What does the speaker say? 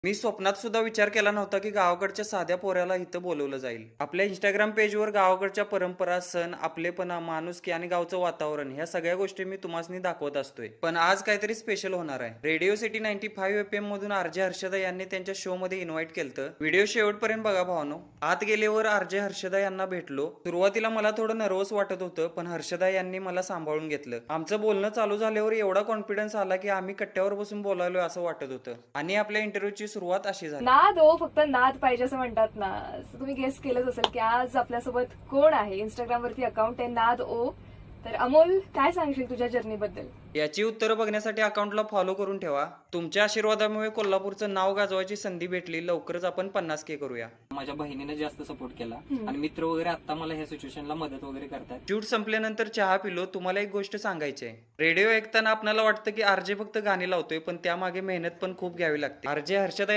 मी स्वप्नात सुद्धा विचार केला नव्हता की गावाकडच्या साध्या पोऱ्याला इथं बोलवलं जाईल. आपल्या इंस्टाग्राम पेजवर गावाकडच्या परंपरा, सण, आपलेपणा, माणुसकी आणि गावचं वातावरण ह्या सगळ्या गोष्टी मी तुम्हाला दाखवत असतोय. पण आज काहीतरी स्पेशल होणार आहे. रेडिओ सिटी 95 FM मधून आरजे हर्षदा यांनी त्यांच्या शो मध्ये इन्व्हाइट केलं. व्हिडिओ शेवटपर्यंत बघा भावनो. आत गेल्यावर आरजे हर्षदा यांना भेटलो. सुरुवातीला मला थोडं नर्वस वाटत होतं, पण हर्षदा यांनी मला सांभाळून घेतलं. आमचं बोलणं चालू झाल्यावर एवढा कॉन्फिडन्स आला की आम्ही कट्ट्यावर बसून बोलायलोय असं वाटत होतं. आणि आपल्या इंटरव्ह्यूची सुरुवात अशी झाली. नाद हो, फक्त नाद पाहिजे असं म्हणतात ना. तुम्ही गेस केलंच असेल की आज आपल्यासोबत कोण आहे. इंस्टाग्राम वरती अकाउंट आहे नाद ओ. तर अमोल, काय सांगशील तुझ्या जर्नी बद्दल? याची उत्तरं बघण्यासाठी अकाउंटला फॉलो करून ठेवा. तुमच्या आशीर्वादामुळे कोल्हापूरचं नाव गाजवायची संधी भेटली. लवकरच आपण 50K करूया. माझ्या बहिणीने जास्त सपोर्ट केला आणि मित्र वगैरे आता मला ह्या सिच्युएशनला मदत वगैरे करतात. शूट संपल्यानंतर चहा पिलो. तुम्हाला एक गोष्ट सांगायची आहे. रेडिओ ऐकताना आपल्याला वाटतं की आरजे फक्त गाणी लावतोय, पण त्यामागे मेहनत पण खूप घ्यावी लागते. आरजे हर्षदा